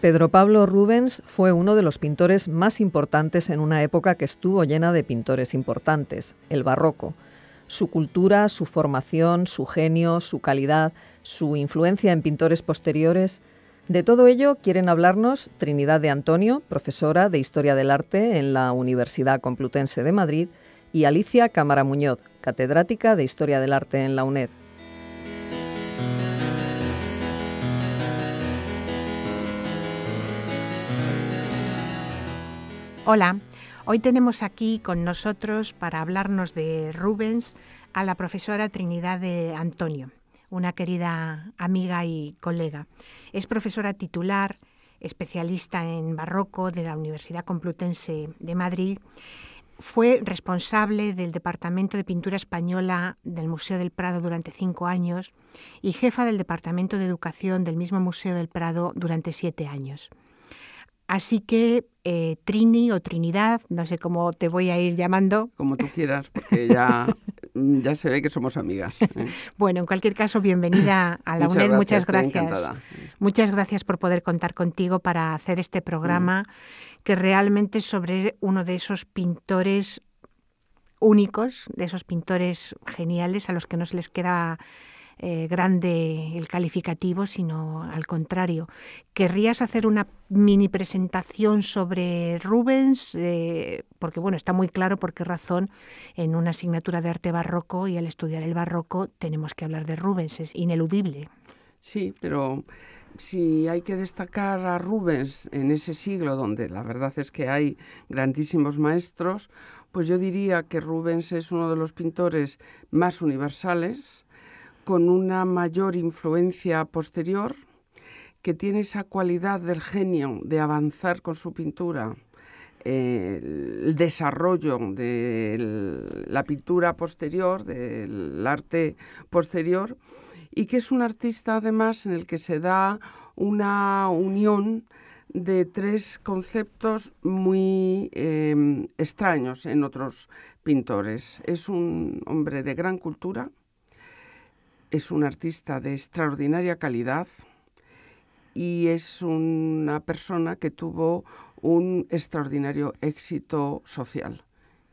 Pedro Pablo Rubens fue uno de los pintores más importantes en una época que estuvo llena de pintores importantes, el barroco. Su cultura, su formación, su genio, su calidad, su influencia en pintores posteriores. De todo ello quieren hablarnos Trinidad de Antonio, profesora de Historia del Arte en la Universidad Complutense de Madrid, y Alicia Cámara Muñoz, catedrática de Historia del Arte en la UNED. Hola, hoy tenemos aquí con nosotros para hablarnos de Rubens a la profesora Trinidad de Antonio, una querida amiga y colega. Es profesora titular, especialista en barroco de la Universidad Complutense de Madrid. Fue responsable del Departamento de Pintura Española del Museo del Prado durante 5 años y jefa del Departamento de Educación del mismo Museo del Prado durante 7 años. Así que Trini o Trinidad, no sé cómo te voy a ir llamando. Como tú quieras, porque ya se ve que somos amigas. Bueno, en cualquier caso, bienvenida a la UNED. Muchas gracias. Muchas gracias por poder contar contigo para hacer este programa que realmente es sobre uno de esos pintores únicos, de esos pintores geniales a los que no se les queda grande el calificativo, sino al contrario. ¿Querrías hacer una mini presentación sobre Rubens? Porque bueno, está muy claro por qué razón en una asignatura de arte barroco y al estudiar el barroco tenemos que hablar de Rubens, es ineludible. Sí, pero si hay que destacar a Rubens en ese siglo donde la verdad es que hay grandísimos maestros, pues yo diría que Rubens es uno de los pintores más universales, con una mayor influencia posterior, que tiene esa cualidad del genio de avanzar con su pintura, el desarrollo de la pintura posterior, del arte posterior, y que es un artista además en el que se da una unión de 3 conceptos muy extraños en otros pintores. Es un hombre de gran cultura, es un artista de extraordinaria calidad y es una persona que tuvo un extraordinario éxito social.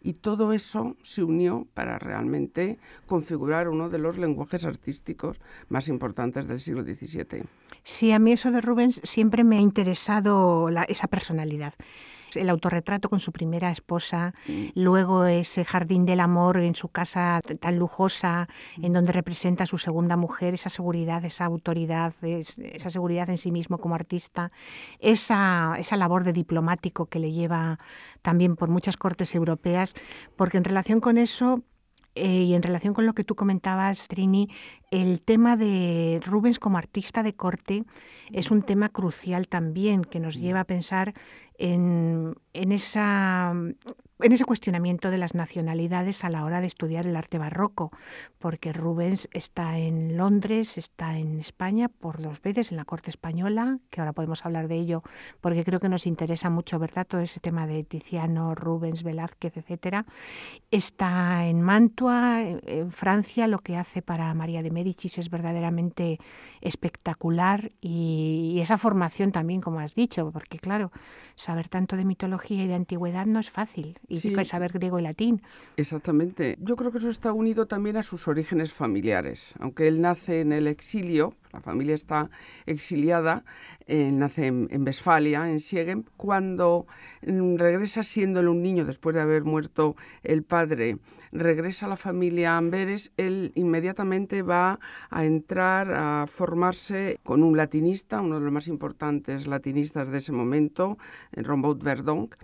Y todo eso se unió para realmente configurar uno de los lenguajes artísticos más importantes del siglo XVII. Sí, a mí eso de Rubens siempre me ha interesado esa personalidad. El autorretrato con su primera esposa, luego ese jardín del amor en su casa tan lujosa, en donde representa a su segunda mujer, esa seguridad, esa autoridad, esa seguridad en sí mismo como artista, esa labor de diplomático que le lleva también por muchas cortes europeas, porque en relación con eso y en relación con lo que tú comentabas, Trini, el tema de Rubens como artista de corte es un tema crucial también, que nos lleva a pensar en ese cuestionamiento de las nacionalidades a la hora de estudiar el arte barroco, porque Rubens está en Londres, está en España por 2 veces, en la corte española, que ahora podemos hablar de ello, porque creo que nos interesa mucho, ¿verdad?, todo ese tema de Tiziano, Rubens, Velázquez, etcétera. Está en Mantua, en Francia. Lo que hace para María de Médicis es verdaderamente espectacular, y esa formación también, como has dicho, porque claro, saber tanto de mitología y de antigüedad no es fácil, y sí, saber griego y latín. Exactamente. Yo creo que eso está unido también a sus orígenes familiares. Aunque él nace en el exilio, la familia está exiliada, nace en Westfalia, en Siegen. Cuando regresa siendo él un niño, después de haber muerto el padre, regresa a la familia a Amberes, él inmediatamente va a entrar a formarse con un latinista, uno de los más importantes latinistas de ese momento, Rombaut Verdonck.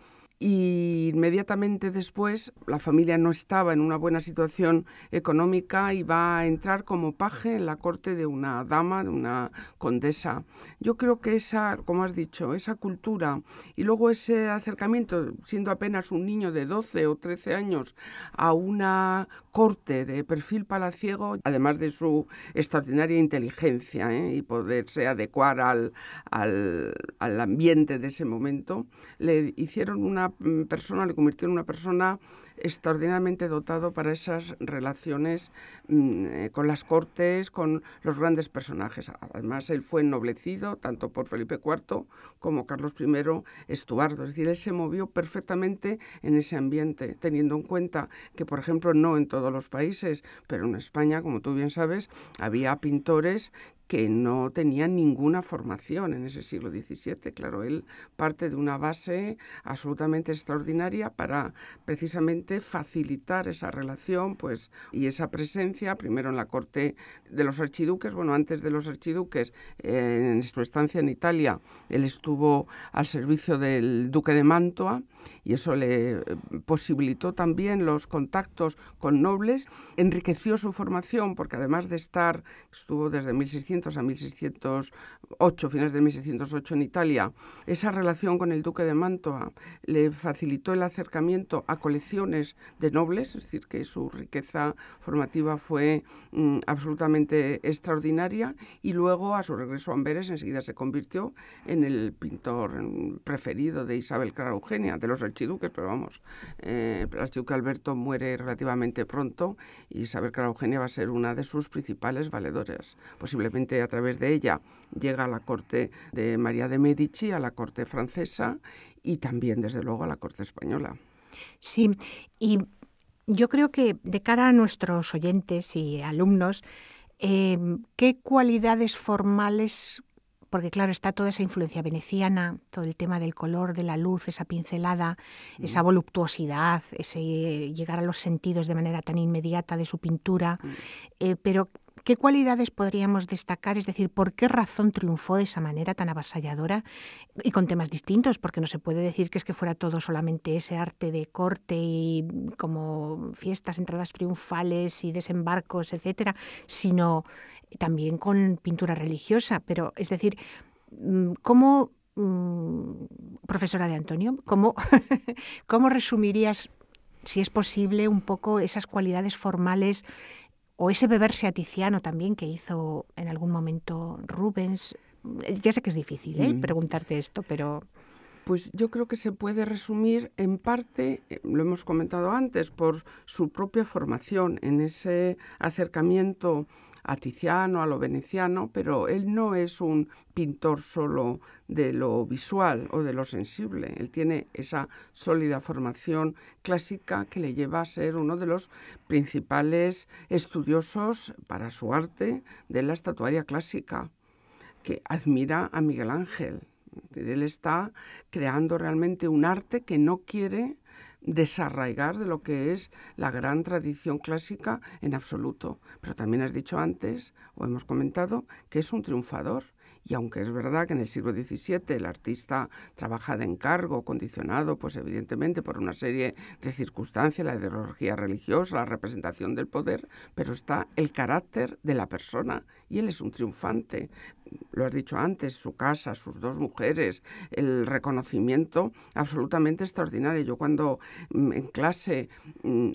Y inmediatamente después la familia no estaba en una buena situación económica y va a entrar como paje en la corte de una dama, de una condesa. Yo creo que esa, como has dicho, esa cultura y luego ese acercamiento, siendo apenas un niño de 12 o 13 años, a una corte de perfil palaciego, además de su extraordinaria inteligencia y poderse adecuar al ambiente de ese momento, le hicieron una persona, le convirtió en una persona extraordinariamente dotado para esas relaciones con las cortes, con los grandes personajes. Además, él fue ennoblecido tanto por Felipe IV como Carlos I Estuardo. Es decir, él se movió perfectamente en ese ambiente, teniendo en cuenta que, por ejemplo, no en todos los países, pero en España, como tú bien sabes, había pintores que no tenían ninguna formación en ese siglo XVII. Claro, él parte de una base absolutamente extraordinaria para precisamente facilitar esa relación, pues, y esa presencia, primero en la corte de los archiduques. Bueno, antes de los archiduques, en su estancia en Italia, él estuvo al servicio del duque de Mantua, y eso le posibilitó también los contactos con nobles, enriqueció su formación, porque además de estuvo desde 1600 a 1608, finales de 1608 en Italia, esa relación con el duque de Mantua le facilitó el acercamiento a colecciones de nobles, es decir, que su riqueza formativa fue absolutamente extraordinaria, y luego a su regreso a Amberes enseguida se convirtió en el pintor preferido de Isabel Clara Eugenia, de los archiduques, pero vamos, el archiduque Alberto muere relativamente pronto y Isabel Clara Eugenia va a ser una de sus principales valedoras. Posiblemente a través de ella llega a la corte de María de Medici, a la corte francesa y también, desde luego, a la corte española. Sí, y yo creo que de cara a nuestros oyentes y alumnos, ¿qué cualidades formales? Porque claro, está toda esa influencia veneciana, todo el tema del color, de la luz, esa pincelada, esa voluptuosidad, ese llegar a los sentidos de manera tan inmediata de su pintura, pero ¿qué cualidades podríamos destacar? Es decir, ¿por qué razón triunfó de esa manera tan avasalladora y con temas distintos? Porque no se puede decir que es que fuera todo solamente ese arte de corte y como fiestas, entradas triunfales y desembarcos, etcétera, sino también con pintura religiosa. Pero, es decir, ¿cómo, profesora de Antonio, cómo resumirías, si es posible, un poco esas cualidades formales o ese beberse a Tiziano también que hizo en algún momento Rubens? Ya sé que es difícil preguntarte esto, pero... Pues yo creo que se puede resumir en parte, lo hemos comentado antes, por su propia formación en ese acercamiento a Tiziano, a lo veneciano, pero él no es un pintor solo de lo visual o de lo sensible. Él tiene esa sólida formación clásica que le lleva a ser uno de los principales estudiosos para su arte de la estatuaria clásica, que admira a Miguel Ángel. Él está creando realmente un arte que no quiere desarraigar de lo que es la gran tradición clásica en absoluto. Pero también has dicho antes, o hemos comentado, que es un triunfador. Y aunque es verdad que en el siglo XVII el artista trabaja de encargo, condicionado, pues evidentemente por una serie de circunstancias, la ideología religiosa, la representación del poder, pero está el carácter de la persona y él es un triunfante. Lo has dicho antes, su casa, sus dos mujeres, el reconocimiento absolutamente extraordinario. Yo cuando en clase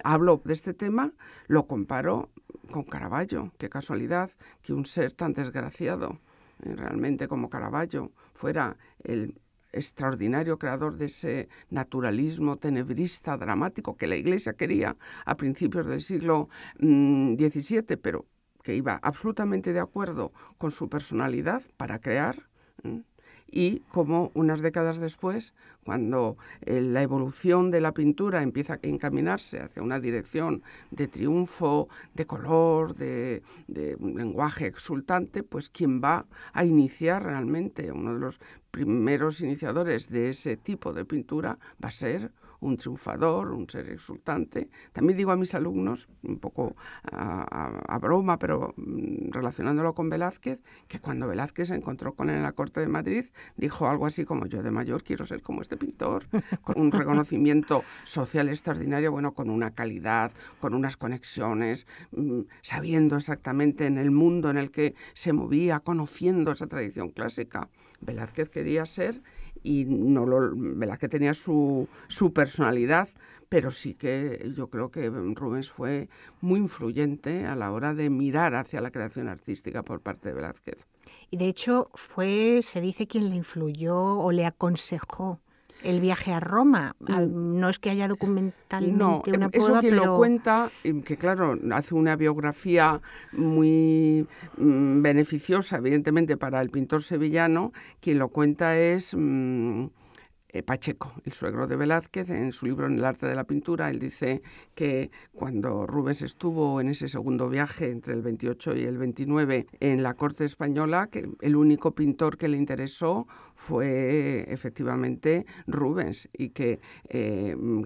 hablo de este tema, lo comparo con Caravaggio. Qué casualidad que un ser tan desgraciado, realmente como Caravaggio, fuera el extraordinario creador de ese naturalismo tenebrista, dramático, que la Iglesia quería a principios del siglo XVII, pero que iba absolutamente de acuerdo con su personalidad para crear, y como unas décadas después, cuando la evolución de la pintura empieza a encaminarse hacia una dirección de triunfo, de color, de un lenguaje exultante, pues quien va a iniciar realmente, uno de los primeros iniciadores de ese tipo de pintura va a ser un triunfador, un ser exultante. También digo a mis alumnos, un poco a broma, pero relacionándolo con Velázquez, que cuando Velázquez se encontró con él en la corte de Madrid, dijo algo así como: yo de mayor quiero ser como este pintor, con un reconocimiento social extraordinario, bueno, con una calidad, con unas conexiones, sabiendo exactamente en el mundo en el que se movía, conociendo esa tradición clásica. Velázquez quería ser, y Velázquez tenía su personalidad, pero sí que yo creo que Rubens fue muy influyente a la hora de mirar hacia la creación artística por parte de Velázquez. Y de hecho se dice, quien le influyó o le aconsejó el viaje a Roma. No es que haya documentalmente una eso prueba, quien pero... lo cuenta, que claro, hace una biografía muy beneficiosa, evidentemente, para el pintor sevillano. Quien lo cuenta es Pacheco, el suegro de Velázquez. En su libro En el arte de la pintura, él dice que cuando Rubens estuvo en ese segundo viaje entre el 28 y el 29 en la corte española, que el único pintor que le interesó fue efectivamente Rubens, y que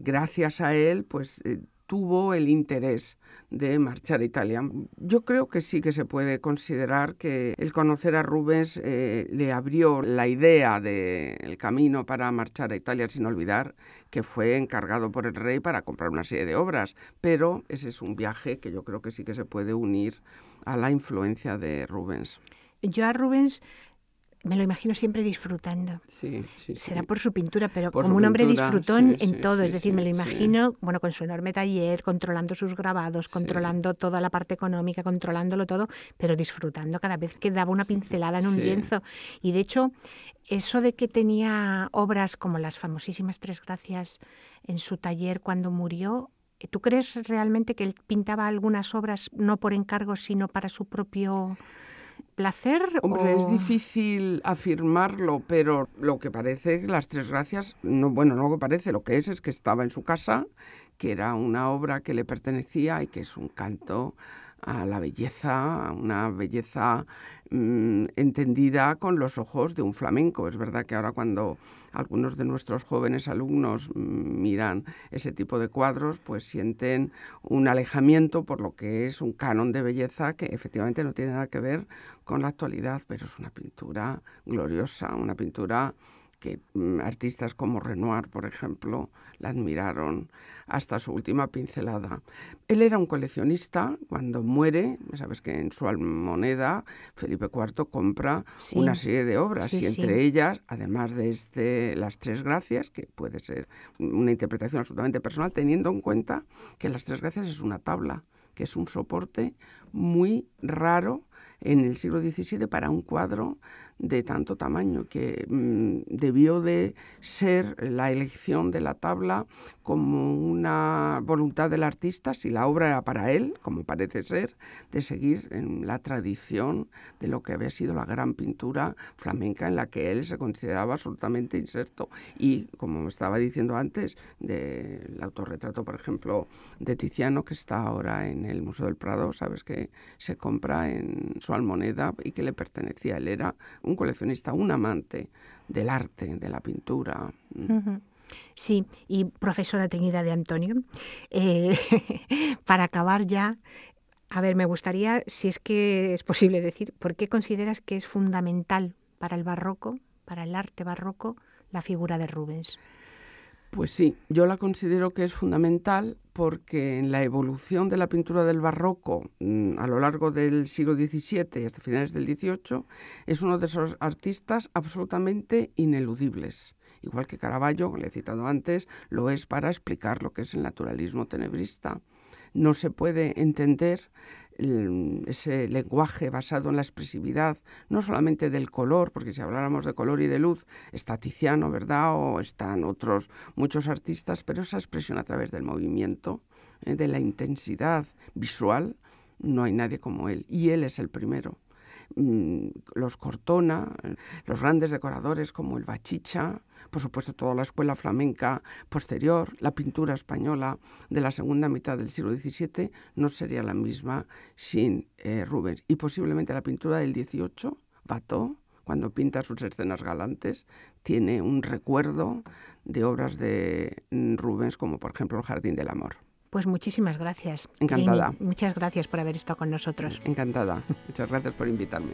gracias a él pues tuvo el interés de marchar a Italia. Yo creo que sí que se puede considerar que el conocer a Rubens le abrió la idea del camino para marchar a Italia, sin olvidar que fue encargado por el rey para comprar una serie de obras, pero ese es un viaje que yo creo que sí que se puede unir a la influencia de Rubens. Yo a Rubens me lo imagino siempre disfrutando. Sí. Será por su pintura, pero por como un hombre disfrutón en todo. Sí, es decir, me lo imagino, bueno, con su enorme taller, controlando sus grabados, controlando toda la parte económica, controlándolo todo, pero disfrutando cada vez que daba una pincelada en un lienzo. Y de hecho, eso de que tenía obras como las famosísimas Tres Gracias en su taller cuando murió, ¿tú crees realmente que él pintaba algunas obras no por encargo, sino para su propio placer? Hombre, es difícil afirmarlo, pero lo que parece, las Tres Gracias, no lo que parece, lo que es que estaba en su casa, que era una obra que le pertenecía y que es un canto a la belleza, a una belleza entendida con los ojos de un flamenco. Es verdad que ahora cuando algunos de nuestros jóvenes alumnos miran ese tipo de cuadros, pues sienten un alejamiento por lo que es un canon de belleza que efectivamente no tiene nada que ver con la actualidad, pero es una pintura gloriosa, una pintura que artistas como Renoir, por ejemplo, la admiraron hasta su última pincelada. Él era un coleccionista. Cuando muere, sabes que en su almoneda Felipe IV compra una serie de obras, y entre ellas, además de las Tres Gracias, que puede ser una interpretación absolutamente personal, teniendo en cuenta que las Tres Gracias es una tabla, que es un soporte muy raro en el siglo XVII para un cuadro de tanto tamaño, que debió de ser la elección de la tabla como una voluntad del artista, si la obra era para él, como parece ser, de seguir en la tradición de lo que había sido la gran pintura flamenca en la que él se consideraba absolutamente inserto. Y, como estaba diciendo antes, del autorretrato, por ejemplo, de Tiziano, que está ahora en el Museo del Prado, sabes que se compra en su almoneda y que le pertenecía. Él era un coleccionista, un amante del arte, de la pintura. Sí, y profesora Trinidad de Antonio, para acabar ya, a ver, me gustaría, si es que es posible decir, ¿por qué consideras que es fundamental para el barroco, para el arte barroco, la figura de Rubens? Pues sí, yo la considero que es fundamental porque en la evolución de la pintura del barroco a lo largo del siglo XVII y hasta finales del XVIII es uno de esos artistas absolutamente ineludibles. Igual que Caravaggio, que le he citado antes, lo es para explicar lo que es el naturalismo tenebrista. No se puede entender ese lenguaje basado en la expresividad, no solamente del color, porque si habláramos de color y de luz, está Tiziano, ¿verdad? O están otros muchos artistas, pero esa expresión a través del movimiento, de la intensidad visual, no hay nadie como él, y él es el primero. Los Cortona, los grandes decoradores como el Bachicha, por supuesto toda la escuela flamenca posterior, la pintura española de la segunda mitad del siglo XVII no sería la misma sin Rubens. Y posiblemente la pintura del XVIII, Watteau, cuando pinta sus escenas galantes, tiene un recuerdo de obras de Rubens, como por ejemplo el Jardín del Amor. Pues muchísimas gracias. Encantada. Trini, muchas gracias por haber estado con nosotros. Encantada. Muchas gracias por invitarme.